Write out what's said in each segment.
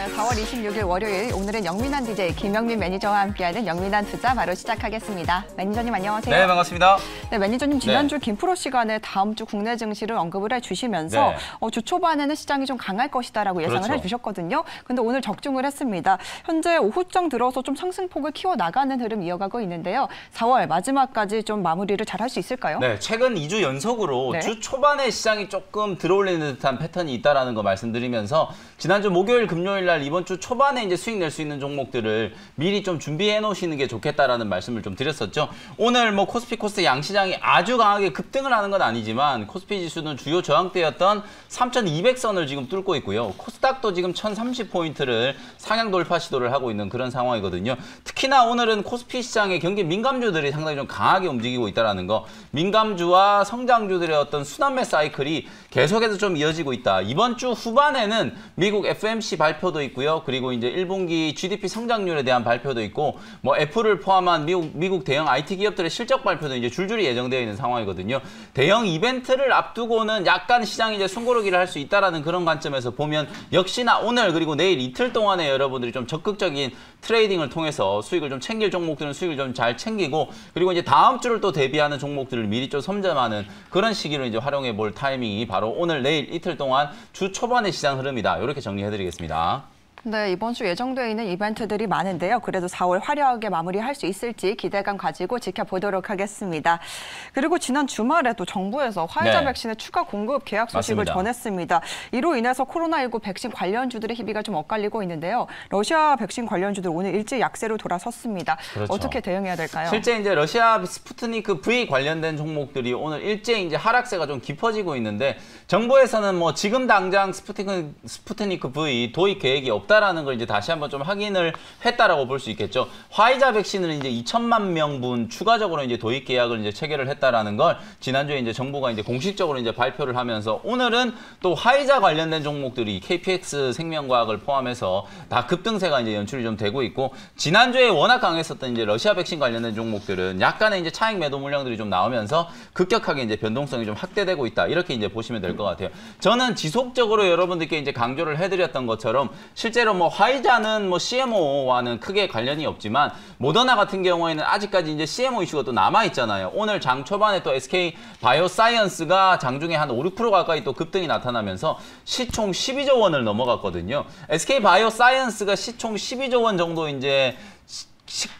네, 4월 26일 월요일 오늘은 영민한 DJ 김영민 매니저와 함께하는 영민한 투자 바로 시작하겠습니다. 매니저님 안녕하세요. 네, 반갑습니다. 네, 매니저님 지난주 김프로 시간에 다음 주 국내 증시를 언급을 해주시면서 주 초반에는 시장이 좀 강할 것이다라고 예상을 해주셨거든요. 근데 오늘 적중을 했습니다. 현재 오후장 들어서 좀 상승폭을 키워나가는 흐름 이어가고 있는데요. 4월 마지막까지 좀 마무리를 잘 할 수 있을까요? 네, 최근 2주 연속으로 주 초반에 시장이 조금 들어올리는 듯한 패턴이 있다라는 거 말씀드리면서 지난주 목요일, 금요일 날 이번 주 초반에 이제 수익 낼 수 있는 종목들을 미리 좀 준비해 놓으시는 게 좋겠다라는 말씀을 좀 드렸었죠. 오늘 뭐 코스피 코스닥 양시장이 아주 강하게 급등을 하는 건 아니지만 코스피 지수는 주요 저항대였던 3,200선을 지금 뚫고 있고요. 코스닥도 지금 1,030포인트를 상향 돌파 시도를 하고 있는 그런 상황이거든요. 특히나 오늘은 코스피 시장의 경기 민감주들이 상당히 좀 강하게 움직이고 있다는 거. 민감주와 성장주들의 어떤 순환매 사이클이 계속해서 좀 이어지고 있다. 이번 주 후반에는 미국 FOMC 발표도 있고요. 그리고 이제 1분기 GDP 성장률에 대한 발표도 있고, 뭐 애플을 포함한 미국 대형 IT 기업들의 실적 발표도 이제 줄줄이 예정되어 있는 상황이거든요. 대형 이벤트를 앞두고는 약간 시장이 이제 숨고르기를 할 수 있다라는 그런 관점에서 보면 역시나 오늘 그리고 내일 이틀 동안에 여러분들이 좀 적극적인 트레이딩을 통해서 수익을 좀 챙길 종목들은 수익을 좀 잘 챙기고, 그리고 이제 다음 주를 또 대비하는 종목들을 미리 좀 선점하는 그런 시기로 이제 활용해 볼 타이밍이 바로 오늘 내일 이틀 동안 주 초반의 시장 흐름이다. 이렇게 정리해드리겠습니다. 네, 이번 주 예정되어 있는 이벤트들이 많은데요. 그래도 4월 화려하게 마무리할 수 있을지 기대감 가지고 지켜보도록 하겠습니다. 그리고 지난 주말에 또 정부에서 화이자 백신의 추가 공급 계약 소식을 전했습니다. 이로 인해서 코로나19 백신 관련주들의 희비가 좀 엇갈리고 있는데요. 러시아 백신 관련주들 오늘 일찍 약세로 돌아섰습니다. 어떻게 대응해야 될까요? 실제 이제 러시아 스푸트니크 V 관련된 종목들이 오늘 일제히 이제 하락세가 좀 깊어지고 있는데, 정부에서는 뭐 지금 당장 스푸트니크 V 도입 계획이 없다라는 걸 이제 다시 한번 좀 확인을 했다라고 볼 수 있겠죠. 화이자 백신을 이제 2천만 명분 추가적으로 이제 도입 계약을 이제 체결을 했다라는 걸 지난주에 이제 정부가 이제 공식적으로 이제 발표를 하면서, 오늘은 또 화이자 관련된 종목들이 KPX 생명과학을 포함해서 다 급등세가 이제 연출이 좀 되고 있고, 지난주에 워낙 강했었던 이제 러시아 백신 관련된 종목들은 약간의 이제 차익 매도 물량들이 좀 나오면서 급격하게 이제 변동성이 좀 확대되고 있다. 이렇게 이제 보시면 될 것 같아요. 저는 지속적으로 여러분들께 이제 강조를 해드렸던 것처럼 실제로 뭐 화이자는 뭐 CMO와는 크게 관련이 없지만 모더나 같은 경우에는 아직까지 이제 CMO 이슈가 또 남아 있잖아요. 오늘 장 초반에 또 SK 바이오사이언스가 장중에 한 5, 6% 가까이 또 급등이 나타나면서 시총 12조 원을 넘어갔거든요. SK 바이오사이언스가 시총 12조 원 정도 이제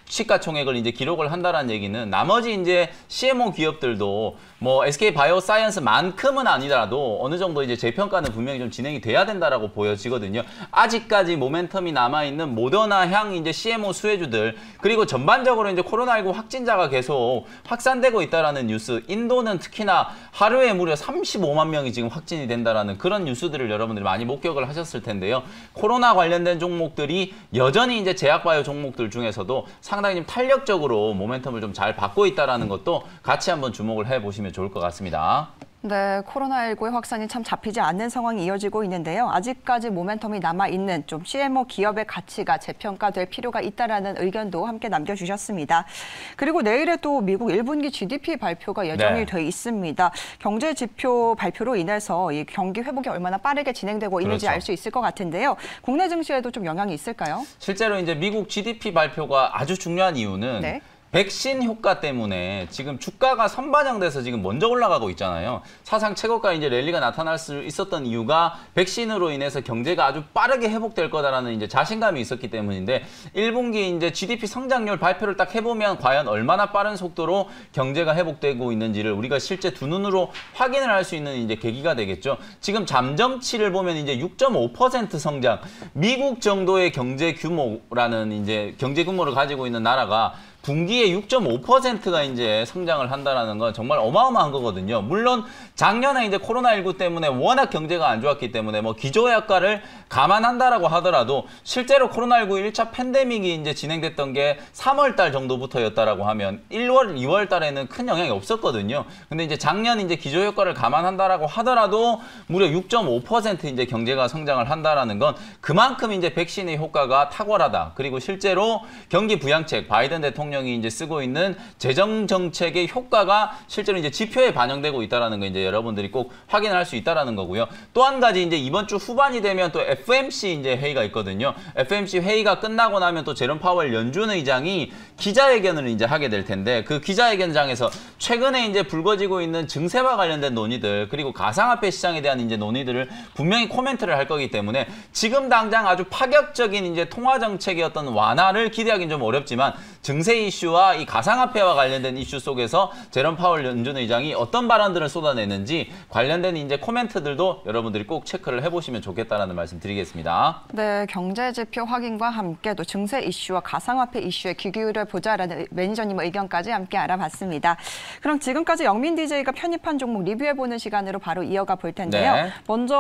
시가총액을 이제 기록을 한다는 얘기는 나머지 이제 CMO 기업들도 뭐 SK 바이오사이언스만큼은 아니더라도 어느 정도 이제 재평가는 분명히 좀 진행이 돼야 된다라고 보여지거든요. 아직까지 모멘텀이 남아있는 모더나향 이제 CMO 수혜주들, 그리고 전반적으로 이제 코로나19 확진자가 계속 확산되고 있다라는 뉴스, 인도는 특히나 하루에 무려 35만 명이 지금 확진이 된다라는 그런 뉴스들을 여러분들이 많이 목격을 하셨을 텐데요. 코로나 관련된 종목들이 여전히 이제 제약바이오 종목들 중에서도 상당히 좀 탄력적으로 모멘텀을 좀 잘 받고 있다라는 것도 같이 한번 주목을 해보시면 좋을 것 같습니다. 네, 코로나19의 확산이 참 잡히지 않는 상황이 이어지고 있는데요. 아직까지 모멘텀이 남아있는 좀 CMO 기업의 가치가 재평가될 필요가 있다라는 의견도 함께 남겨주셨습니다. 그리고 내일에 또 미국 1분기 GDP 발표가 예정이 돼 있습니다. 경제 지표 발표로 인해서 이 경기 회복이 얼마나 빠르게 진행되고 있는지 알 수 있을 것 같은데요. 국내 증시에도 좀 영향이 있을까요? 실제로 이제 미국 GDP 발표가 아주 중요한 이유는 백신 효과 때문에 지금 주가가 선반영돼서 지금 먼저 올라가고 있잖아요. 사상 최고가 이제 랠리가 나타날 수 있었던 이유가 백신으로 인해서 경제가 아주 빠르게 회복될 거다라는 이제 자신감이 있었기 때문인데, 1분기 이제 GDP 성장률 발표를 딱 해보면 과연 얼마나 빠른 속도로 경제가 회복되고 있는지를 우리가 실제 두 눈으로 확인을 할 수 있는 이제 계기가 되겠죠. 지금 잠정치를 보면 이제 6.5% 성장, 미국 정도의 경제 규모라는 이제 경제 규모를 가지고 있는 나라가 분기에 6.5%가 이제 성장을 한다는 건 정말 어마어마한 거거든요. 물론 작년에 이제 코로나19 때문에 워낙 경제가 안 좋았기 때문에 뭐 기저효과를 감안한다라고 하더라도 실제로 코로나19 1차 팬데믹이 이제 진행됐던 게 3월 달 정도부터였다라고 하면 1월, 2월 달에는 큰 영향이 없었거든요. 근데 이제 작년 이제 기저효과를 감안한다라고 하더라도 무려 6.5% 이제 경제가 성장을 한다라는 건 그만큼 이제 백신의 효과가 탁월하다. 그리고 실제로 경기 부양책 바이든 대통령 대통령이 이제 쓰고 있는 재정 정책의 효과가 실제로 이제 지표에 반영되고 있다라는 거 이제 여러분들이 꼭 확인을 할 수 있다라는 거고요. 또 한 가지 이제 이번 주 후반이 되면 또 FMC 이제 회의가 있거든요. FMC 회의가 끝나고 나면 또 제롬 파월 연준 의장이 기자회견을 이제 하게 될 텐데 그 기자회견장에서 최근에 이제 불거지고 있는 증세와 관련된 논의들 그리고 가상화폐 시장에 대한 이제 논의들을 분명히 코멘트를 할 거기 때문에 지금 당장 아주 파격적인 이제 통화 정책의 어떤 완화를 기대하기는 좀 어렵지만 증세 이슈와 이 가상화폐와 관련된 이슈 속에서 제롬 파월 연준 의장이 어떤 발언들을 쏟아내는지 관련된 이제 코멘트들도 여러분들이 꼭 체크를 해보시면 좋겠다라는 말씀 드리겠습니다. 네, 경제 지표 확인과 함께 또 증세 이슈와 가상화폐 이슈에 귀 기울여 보자라는 매니저님 의견까지 함께 알아봤습니다. 그럼 지금까지 영민 DJ가 편입한 종목 리뷰해보는 시간으로 바로 이어가 볼 텐데요. 네. 먼저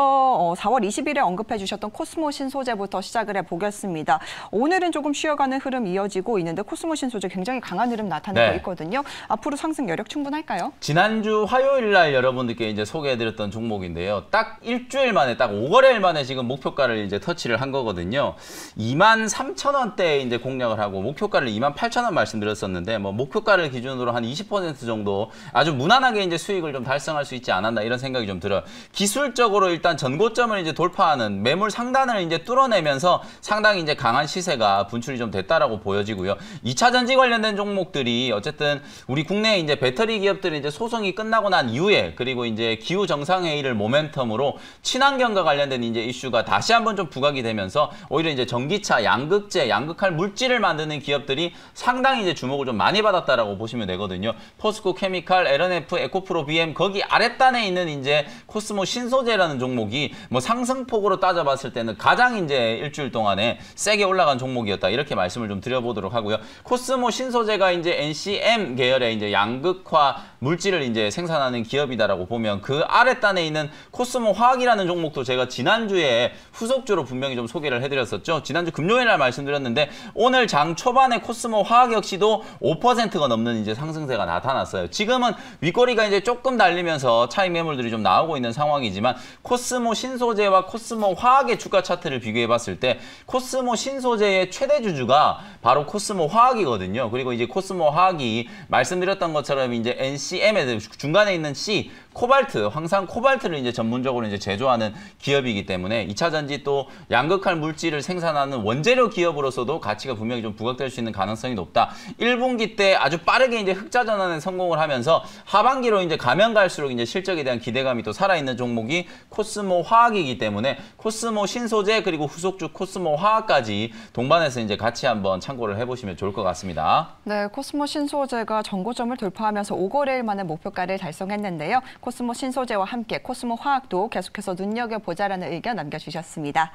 4월 20일에 언급해 주셨던 코스모 신소재부터 시작을 해보겠습니다. 오늘은 조금 쉬어가는 흐름 이어지고 있는데 코스모 신소재 굉장히 강한 흐름 나타내고 네. 있거든요. 앞으로 상승 여력 충분할까요? 지난주 화요일 날 여러분들께 이제 소개해드렸던 종목인데요. 딱 일주일 만에, 딱 5거래일 만에 지금 목표가를 이제 터치를 한 거거든요. 23,000원대에 이제 공략을 하고 목표가를 28,000원 말씀드렸었는데 뭐 목표가를 기준으로 한 20% 정도 아주 무난하게 이제 수익을 좀 달성할 수 있지 않았나 이런 생각이 좀 들어요. 기술적으로 일단 전고점을 이제 돌파하는 매물 상단을 이제 뚫어내면서 상당히 이제 강한 시세가 분출이 좀 됐다라고 보여지고요. 2차 전지 관련된 종목들이 어쨌든 우리 국내 이제 배터리 기업들이 이제 소송이 끝나고 난 이후에 그리고 이제 기후 정상회의를 모멘텀으로 친환경과 관련된 이제 이슈가 다시 한번 좀 부각이 되면서 오히려 이제 전기차, 양극재, 양극할 물질을 만드는 기업들이 상당히 이제 주목을 좀 많이 받았다라고 보시면 되거든요. 포스코 케미칼, LNF, 에코프로 BM 거기 아랫단에 있는 이제 코스모 신소재라는 종목이 뭐 상승폭으로 따져봤을 때는 가장 이제 일주일 동안에 세게 올라간 종목이었다 이렇게 말씀을 좀 드려보도록 하고요. 코스모 신소재가 이제 NCM 계열의 이제 양극화 물질을 이제 생산하는 기업이다라고 보면 그 아랫단에 있는 코스모 화학이라는 종목도 제가 지난주에 후속주로 분명히 좀 소개를 해드렸었죠. 지난주 금요일 날 말씀드렸는데 오늘 장 초반에 코스모 화학 역시도 5%가 넘는 이제 상승세가 나타났어요. 지금은 윗꼬리가 이제 조금 달리면서 차익 매물들이 좀 나오고 있는 상황이지만 코스모 신소재와 코스모 화학의 주가 차트를 비교해 봤을 때 코스모 신소재의 최대 주주가 바로 코스모 화학이거든요. 그리고 이제 코스모 화학이 말씀드렸던 것처럼 이제 NCM에 중간에 있는 C 코발트, 황산 코발트를 이제 전문적으로 이제 제조하는 기업이기 때문에 2차 전지 또 양극할 물질을 생산하는 원재료 기업으로서도 가치가 분명히 좀 부각될 수 있는 가능성이 높다. 1분기 때 아주 빠르게 이제 흑자 전환에 성공을 하면서 하반기로 이제 가면 갈수록 이제 실적에 대한 기대감이 또 살아있는 종목이 코스모 화학이기 때문에 코스모 신소재 그리고 후속주 코스모 화학까지 동반해서 이제 같이 한번 참고를 해보시면 좋을 것 같습니다. 네, 코스모 신소재가 전고점을 돌파하면서 5거래일 만에 목표가를 달성했는데요. 코스모 신소재와 함께 코스모 화학도 계속해서 눈여겨보자라는 의견 남겨주셨습니다.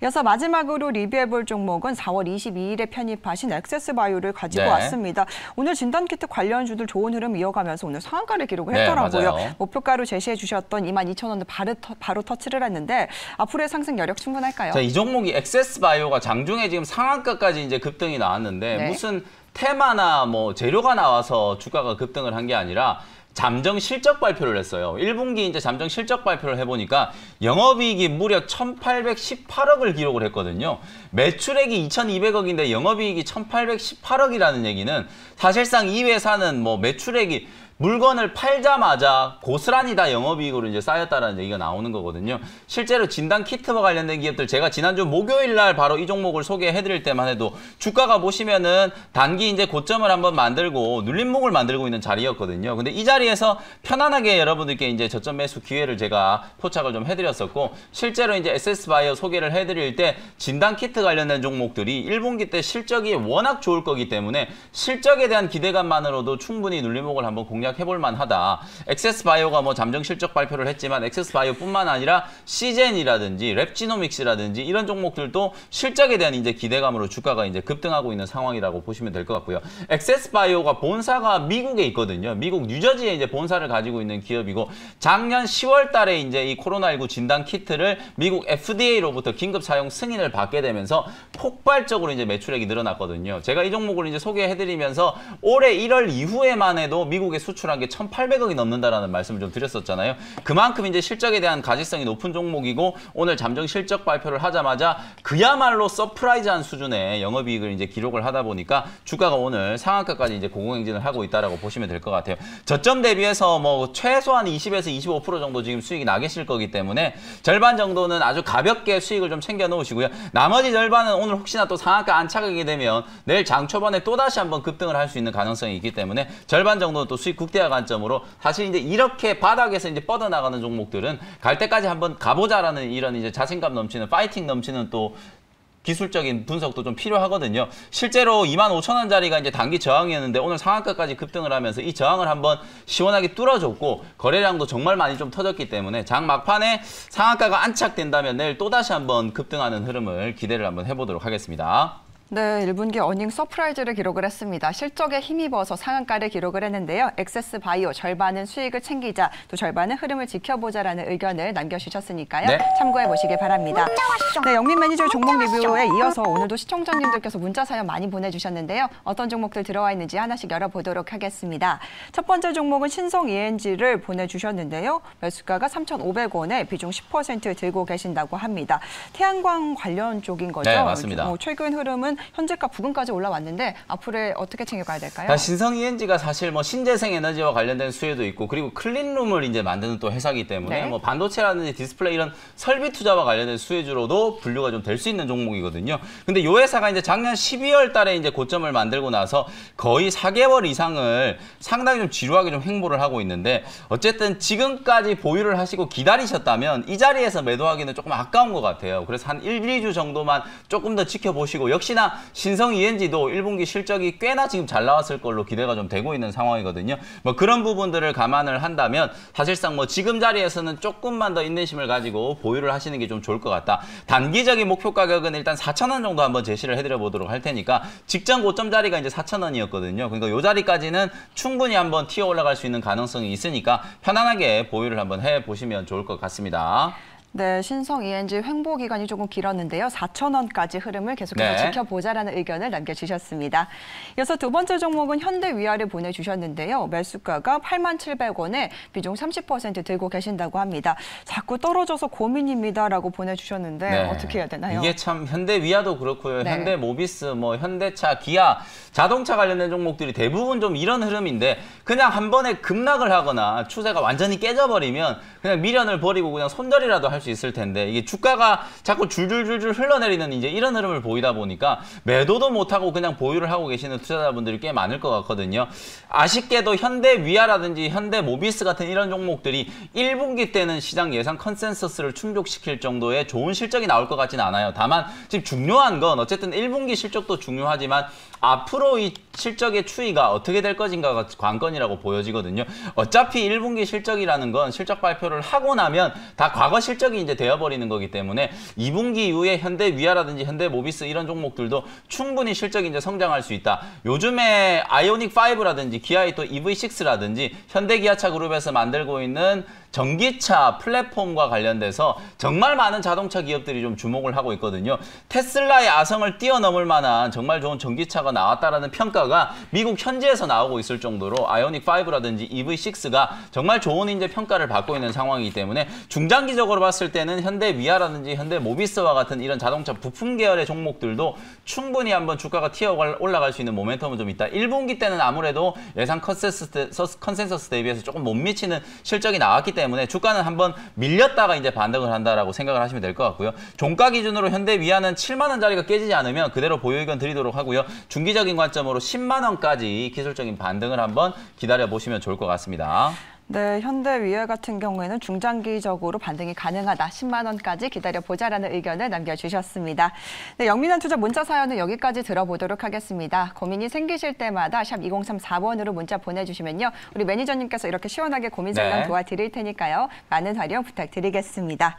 이어서 마지막으로 리뷰해볼 종목은 4월 22일에 편입하신 엑세스바이오를 가지고 네. 왔습니다. 오늘 진단키트 관련주들 좋은 흐름 이어가면서 오늘 상한가를 기록을 네, 했더라고요. 맞아요. 목표가로 제시해 주셨던 22,000원을 바로 터치를 했는데 앞으로의 상승 여력 충분할까요? 자, 이 종목이 엑세스바이오가 장중에 지금 상한가까지 이제 급등이 나왔는데 네. 무슨 테마나 뭐 재료가 나와서 주가가 급등을 한 게 아니라 잠정 실적 발표를 했어요. 1분기 이제 잠정 실적 발표를 해보니까 영업이익이 무려 1,818억을 기록을 했거든요. 매출액이 2,200억인데 영업이익이 1,818억이라는 얘기는 사실상 이 회사는 뭐 매출액이 물건을 팔자마자 고스란히 다 영업이익으로 이제 쌓였다라는 얘기가 나오는 거거든요. 실제로 진단 키트와 관련된 기업들 제가 지난주 목요일 날 바로 이 종목을 소개해드릴 때만 해도 주가가 보시면은 단기 이제 고점을 한번 만들고 눌림목을 만들고 있는 자리였거든요. 근데 이 자리에서 편안하게 여러분들께 이제 저점 매수 기회를 제가 포착을 좀 해드렸었고 실제로 이제 SS바이오 소개를 해드릴 때 진단 키트 관련된 종목들이 1분기 때 실적이 워낙 좋을 거기 때문에 실적에 대한 기대감만으로도 충분히 눌림목을 한번 공략해볼 만하다. 엑세스바이오가 뭐 잠정 실적 발표를 했지만 엑세스바이오뿐만 아니라 시젠이라든지 랩지노믹스라든지 이런 종목들도 실적에 대한 이제 기대감으로 주가가 이제 급등하고 있는 상황이라고 보시면 될 것 같고요. 엑세스바이오가 본사가 미국에 있거든요. 미국 뉴저지에 이제 본사를 가지고 있는 기업이고 작년 10월 달에 이제 이 코로나19 진단 키트를 미국 FDA로부터 긴급 사용 승인을 받게 되면서 폭발적으로 이제 매출액이 늘어났거든요. 제가 이 종목을 이제 소개해드리면서 올해 1월 이후에만 해도 미국에 수출 수출한 게 1,800억이 넘는다라는 말씀을 좀 드렸었잖아요. 그만큼 이제 실적에 대한 가치성이 높은 종목이고 오늘 잠정 실적 발표를 하자마자 그야말로 서프라이즈한 수준의 영업이익을 이제 기록을 하다 보니까 주가가 오늘 상한가까지 이제 고공행진을 하고 있다라고 보시면 될 것 같아요. 저점 대비해서 뭐 최소한 20에서 25% 정도 지금 수익이 나 계실 거기 때문에 절반 정도는 아주 가볍게 수익을 좀 챙겨 놓으시고요. 나머지 절반은 오늘 혹시나 또 상한가 안착하게 되면 내일 장 초반에 또다시 한번 급등을 할 수 있는 가능성이 있기 때문에 절반 정도는 또 수익 극대화 관점으로 사실 이제 이렇게 바닥에서 이제 뻗어나가는 종목들은 갈 때까지 한번 가보자라는 이런 이제 자신감 넘치는 파이팅 넘치는 또 기술적인 분석도 좀 필요하거든요. 실제로 25,000원짜리가 이제 단기 저항이었는데 오늘 상한가까지 급등을 하면서 이 저항을 한번 시원하게 뚫어줬고 거래량도 정말 많이 좀 터졌기 때문에 장 막판에 상한가가 안착된다면 내일 또다시 한번 급등하는 흐름을 기대를 한번 해보도록 하겠습니다. 네, 1분기 어닝 서프라이즈를 기록을 했습니다. 실적에 힘입어서 상한가를 기록을 했는데요. 액세스 바이오 절반은 수익을 챙기자, 또 절반은 흐름을 지켜보자라는 의견을 남겨주셨으니까요. 네. 참고해 보시기 바랍니다. 네, 영민 매니저 종목 리뷰에 이어서 오늘도 시청자님들께서 문자 사연 많이 보내주셨는데요. 어떤 종목들 들어와 있는지 하나씩 열어보도록 하겠습니다. 첫 번째 종목은 신성 ENG를 보내주셨는데요. 매수가가 3,500원에 비중 10% 들고 계신다고 합니다. 태양광 관련 쪽인 거죠? 네, 맞습니다. 최근 흐름은 현재가 부근까지 올라왔는데 앞으로 어떻게 챙겨가야 될까요? 신성 ENG가 사실 뭐 신재생 에너지와 관련된 수혜도 있고 그리고 클린룸을 이제 만드는 또 회사이기 때문에 네. 뭐 반도체라든지 디스플레이 이런 설비 투자와 관련된 수혜주로도 분류가 좀 될 수 있는 종목이거든요. 근데 이 회사가 이제 작년 12월 달에 이제 고점을 만들고 나서 거의 4개월 이상을 상당히 좀 지루하게 좀 횡보를 하고 있는데 어쨌든 지금까지 보유를 하시고 기다리셨다면 이 자리에서 매도하기는 조금 아까운 것 같아요. 그래서 한 1, 2주 정도만 조금 더 지켜보시고 역시나 신성 ENG도 1분기 실적이 꽤나 지금 잘 나왔을 걸로 기대가 좀 되고 있는 상황이거든요. 뭐 그런 부분들을 감안을 한다면 사실상 뭐 지금 자리에서는 조금만 더 인내심을 가지고 보유를 하시는 게 좀 좋을 것 같다. 단기적인 목표 가격은 일단 4,000원 정도 한번 제시를 해드려 보도록 할 테니까 직전 고점 자리가 이제 4,000원이었거든요. 그러니까 이 자리까지는 충분히 한번 튀어 올라갈 수 있는 가능성이 있으니까 편안하게 보유를 한번 해보시면 좋을 것 같습니다. 네, 신성 ENG 횡보 기간이 조금 길었는데요. 4,000원까지 흐름을 계속해서 네. 지켜보자라는 의견을 남겨주셨습니다. 이어서 두 번째 종목은 현대위아를 보내주셨는데요. 매수가가 87,000원에 비중 30% 들고 계신다고 합니다. 자꾸 떨어져서 고민입니다라고 보내주셨는데 네. 어떻게 해야 되나요? 이게 참 현대위아도 그렇고요. 네. 현대모비스, 뭐 현대차, 기아, 자동차 관련된 종목들이 대부분 좀 이런 흐름인데 그냥 한 번에 급락을 하거나 추세가 완전히 깨져버리면 그냥 미련을 버리고 그냥 손절이라도 할 수 있을 텐데 이게 주가가 자꾸 줄줄줄줄 흘러내리는 이제 이런 흐름을 보이다 보니까 매도도 못하고 그냥 보유를 하고 계시는 투자자분들이 꽤 많을 것 같거든요. 아쉽게도 현대위아라든지 현대모비스 같은 이런 종목들이 1분기 때는 시장 예상 컨센서스를 충족시킬 정도의 좋은 실적이 나올 것 같지는 않아요. 다만 지금 중요한 건 어쨌든 1분기 실적도 중요하지만 앞으로 이 실적의 추이가 어떻게 될 것인가가 관건이라고 보여지거든요. 어차피 1분기 실적이라는 건 실적 발표를 하고 나면 다 과거 실적이 이제 되어버리는 거기 때문에 2분기 이후에 현대위아라든지 현대모비스 이런 종목들도 충분히 실적이 이제 성장할 수 있다. 요즘에 아이오닉 5라든지 기아의 또 EV6라든지 현대기아차 그룹에서 만들고 있는 전기차 플랫폼과 관련돼서 정말 많은 자동차 기업들이 좀 주목을 하고 있거든요. 테슬라의 아성을 뛰어넘을 만한 정말 좋은 전기차가 나왔다라는 평가가 미국 현지에서 나오고 있을 정도로 아이오닉 5라든지 EV6가 정말 좋은 이제 평가를 받고 있는 상황이기 때문에 중장기적으로 봤을 때는 현대위아라든지 현대모비스와 같은 이런 자동차 부품 계열의 종목들도 충분히 한번 주가가 튀어 올라갈 수 있는 모멘텀은 좀 있다. 1분기 때는 아무래도 예상 컨센서스 대비해서 조금 못 미치는 실적이 나왔기 때문에 주가는 한번 밀렸다가 이제 반등을 한다라고 생각을 하시면 될 것 같고요. 종가 기준으로 현대위아는 7만 원짜리가 깨지지 않으면 그대로 보유 의견 드리도록 하고요. 중기적인 관점으로 10만 원까지 기술적인 반등을 한번 기다려 보시면 좋을 것 같습니다. 네, 현대위아 같은 경우에는 중장기적으로 반등이 가능하다. 10만 원까지 기다려보자라는 의견을 남겨주셨습니다. 네, 영민한 투자 문자 사연은 여기까지 들어보도록 하겠습니다. 고민이 생기실 때마다 샵 2034번으로 문자 보내주시면요. 우리 매니저님께서 이렇게 시원하게 고민 상담 네. 도와드릴 테니까요. 많은 활용 부탁드리겠습니다.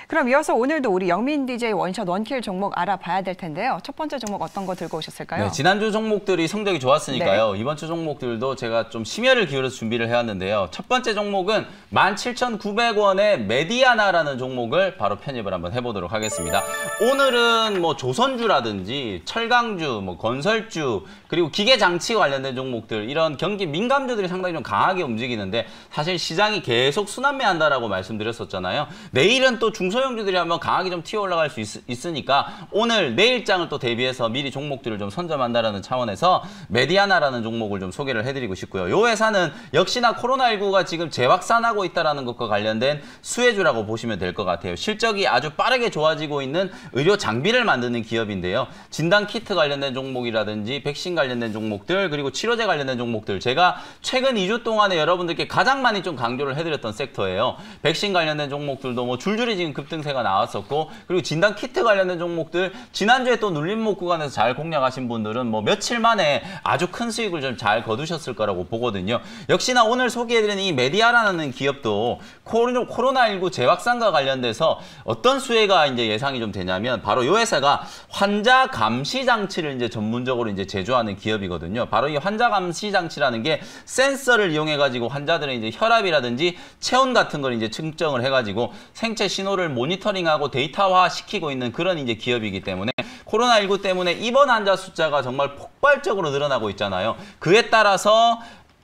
그럼 이어서 오늘도 우리 영민 DJ 원샷 원킬 종목 알아봐야 될 텐데요. 첫 번째 종목 어떤 거 들고 오셨을까요? 네, 지난주 종목들이 성적이 좋았으니까요. 이번 주 종목들도 제가 좀 심혈을 기울여서 준비를 해왔는데요. 첫 번째 종목은 17,900원의 메디아나라는 종목을 바로 편입을 한번 해보도록 하겠습니다. 오늘은 뭐 조선주라든지 철강주, 뭐 건설주, 그리고 기계장치 관련된 종목들, 이런 경기 민감주들이 상당히 좀 강하게 움직이는데, 사실 시장이 계속 순환매한다라고 말씀드렸었잖아요. 내일은 또 중소형주들이 한번 강하게 좀 튀어 올라갈 수 있으니까 오늘 내일장을 또 대비해서 미리 종목들을 좀 선점한다라는 차원에서 메디아나라는 종목을 좀 소개를 해드리고 싶고요. 이 회사는 역시나 코로나19가 지금 재확산하고 있다는 것과 관련된 수혜주라고 보시면 될 것 같아요. 실적이 아주 빠르게 좋아지고 있는 의료 장비를 만드는 기업인데요. 진단키트 관련된 종목이라든지 백신 관련된 종목들, 그리고 치료제 관련된 종목들, 제가 최근 2주 동안에 여러분들께 가장 많이 좀 강조를 해드렸던 섹터예요. 백신 관련된 종목들도 뭐 줄줄이 지금 급등세가 나왔었고, 그리고 진단키트 관련된 종목들, 지난주에 또 눌림목 구간에서 잘 공략하신 분들은 뭐 며칠 만에 아주 큰 수익을 좀 잘 거두셨을 거라고 보거든요. 역시나 오늘 소개해드리는 이 메디아라는 기업도 코로나19 재확산과 관련돼서 어떤 수혜가 이제 예상이 좀 되냐면, 바로 이 회사가 환자 감시 장치를 이제 전문적으로 이제 제조하는 기업이거든요. 바로 이 환자 감시 장치라는 게 센서를 이용해가지고 환자들의 이제 혈압이라든지 체온 같은 걸 이제 측정을 해가지고 생체 신호를 모니터링하고 데이터화 시키고 있는 그런 이제 기업이기 때문에, 코로나19 때문에 입원 환자 숫자가 정말 폭발적으로 늘어나고 있잖아요. 그에 따라서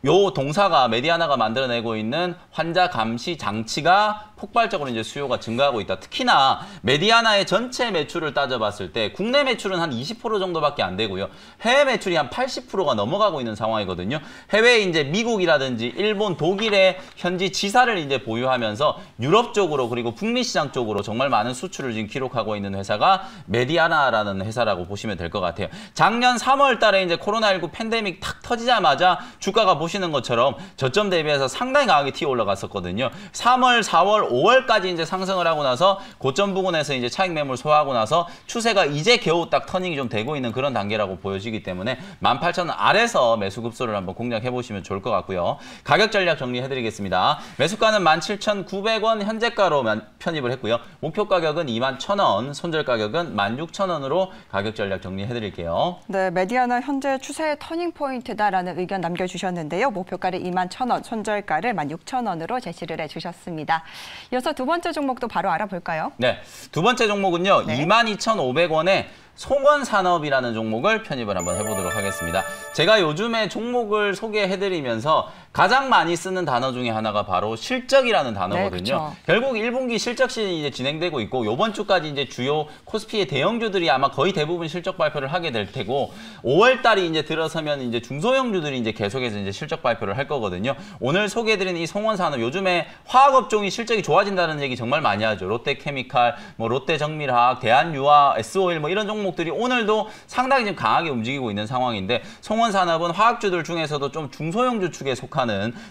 요 동사가, 메디아나가 만들어내고 있는 환자 감시 장치가 폭발적으로 이제 수요가 증가하고 있다. 특히나 메디아나의 전체 매출을 따져봤을 때 국내 매출은 한 20% 정도밖에 안 되고요. 해외 매출이 한 80%가 넘어가고 있는 상황이거든요. 해외에 이제 미국이라든지 일본, 독일의 현지 지사를 이제 보유하면서 유럽 쪽으로, 그리고 북미 시장 쪽으로 정말 많은 수출을 지금 기록하고 있는 회사가 메디아나라는 회사라고 보시면 될 것 같아요. 작년 3월 달에 이제 코로나19 팬데믹 탁 터지자마자 주가가 보시는 것처럼 저점 대비해서 상당히 강하게 튀어 올라갔었거든요. 3월, 4월, 5월까지 이제 상승을 하고 나서 고점 부근에서 이제 차익 매물 소화하고 나서 추세가 이제 겨우 딱 터닝이 좀 되고 있는 그런 단계라고 보여지기 때문에 18,000원 아래서 매수 급소를 한번 공략해 보시면 좋을 것 같고요. 가격 전략 정리해 드리겠습니다. 매수가는 17,900원 현재가로 편입을 했고요. 목표 가격은 21,000원, 손절 가격은 16,000원으로 가격 전략 정리해 드릴게요. 네, 메디아나 현재 추세의 터닝 포인트다라는 의견 남겨주셨는데요. 목표가를 21,000원, 손절가를 16,000원으로 제시를 해주셨습니다. 이어서 두 번째 종목도 바로 알아볼까요? 네, 두 번째 종목은요. 네. 22,500원에 송원산업이라는 종목을 편입을 한번 해보도록 하겠습니다. 제가 요즘에 종목을 소개해드리면서 가장 많이 쓰는 단어 중에 하나가 바로 실적이라는 단어거든요. 네, 결국 1분기 실적 시즌이 이제 진행되고 있고, 이번 주까지 이제 주요 코스피의 대형주들이 아마 거의 대부분 실적 발표를 하게 될 테고, 5월 달이 이제 들어서면 이제 중소형주들이 이제 계속해서 이제 실적 발표를 할 거거든요. 오늘 소개해드린 이 송원산업, 요즘에 화학업종이 실적이 좋아진다는 얘기 정말 많이 하죠. 롯데케미칼, 뭐 롯데정밀화학, 대한유화, S-오일 뭐 이런 종목들이 오늘도 상당히 좀 강하게 움직이고 있는 상황인데, 송원산업은 화학주들 중에서도 좀 중소형주 축에 속하는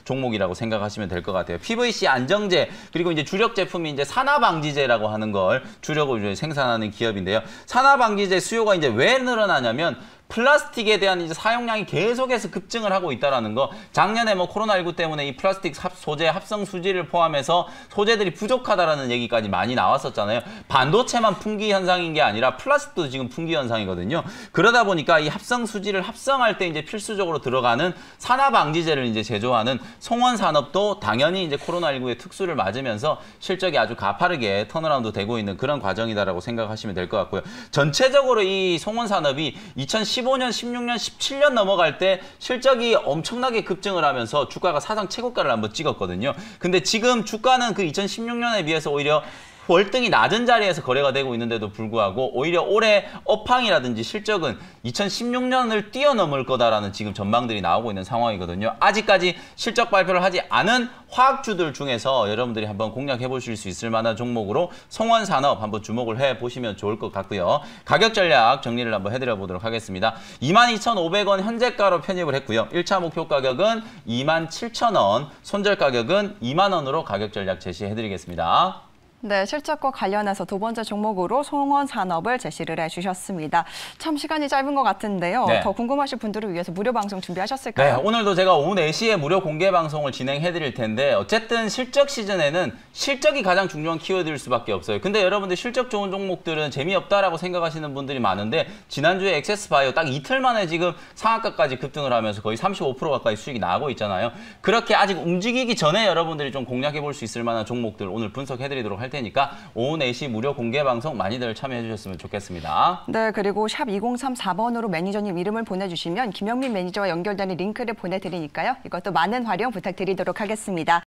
종목이라고 생각하시면 될 것 같아요. PVC 안정제, 그리고 이제 주력 제품이 이제 산화방지제라고 하는 걸 주력으로 생산하는 기업인데요. 산화방지제 수요가 이제 왜 늘어나냐면, 플라스틱에 대한 이제 사용량이 계속해서 급증을 하고 있다는 거. 작년에 뭐 코로나19 때문에 이 플라스틱 소재 합성 수지를 포함해서 소재들이 부족하다라는 얘기까지 많이 나왔었잖아요. 반도체만 품귀 현상인 게 아니라 플라스틱도 지금 품귀 현상이거든요. 그러다 보니까 이 합성 수지를 합성할 때 이제 필수적으로 들어가는 산화 방지제를 이제 제조하는 송원산업도 당연히 이제 코로나19의 특수를 맞으면서 실적이 아주 가파르게 턴어라운드 되고 있는 그런 과정이다라고 생각하시면 될 것 같고요. 전체적으로 이 송원산업이 2015년, 16년, 17년 넘어갈 때 실적이 엄청나게 급증을 하면서 주가가 사상 최고가를 한번 찍었거든요. 근데 지금 주가는 그 2016년에 비해서 오히려 월등히 낮은 자리에서 거래가 되고 있는데도 불구하고 오히려 올해 업황이라든지 실적은 2016년을 뛰어넘을 거다라는 지금 전망들이 나오고 있는 상황이거든요. 아직까지 실적 발표를 하지 않은 화학주들 중에서 여러분들이 한번 공략해 보실 수 있을 만한 종목으로 송원산업 한번 주목을 해 보시면 좋을 것 같고요. 가격 전략 정리를 한번 해드려 보도록 하겠습니다. 22,500원 현재가로 편입을 했고요. 1차 목표 가격은 27,000원, 손절 가격은 2만 원으로 가격 전략 제시해 드리겠습니다. 네, 실적과 관련해서 두 번째 종목으로 송원산업을 제시를 해주셨습니다. 참 시간이 짧은 것 같은데요. 네. 더 궁금하신 분들을 위해서 무료 방송 준비하셨을까요? 네, 오늘도 제가 오후 4시에 무료 공개 방송을 진행해 드릴 텐데 어쨌든 실적 시즌에는 실적이 가장 중요한 키워드일 수밖에 없어요. 근데 여러분들 실적 좋은 종목들은 재미없다라고 생각하시는 분들이 많은데 지난주에 액세스바이오 딱 이틀 만에 지금 상한가까지 급등을 하면서 거의 35% 가까이 수익이 나고 있잖아요. 그렇게 아직 움직이기 전에 여러분들이 좀 공략해 볼 수 있을 만한 종목들 오늘 분석해 드리도록 할 테니까 오후 4시 무료 공개 방송 많이들 참여해 주셨으면 좋겠습니다. 네, 그리고 샵 2034번으로 매니저님 이름을 보내주시면 김영민 매니저와 연결되는 링크를 보내드리니까요. 이것도 많은 활용 부탁드리도록 하겠습니다.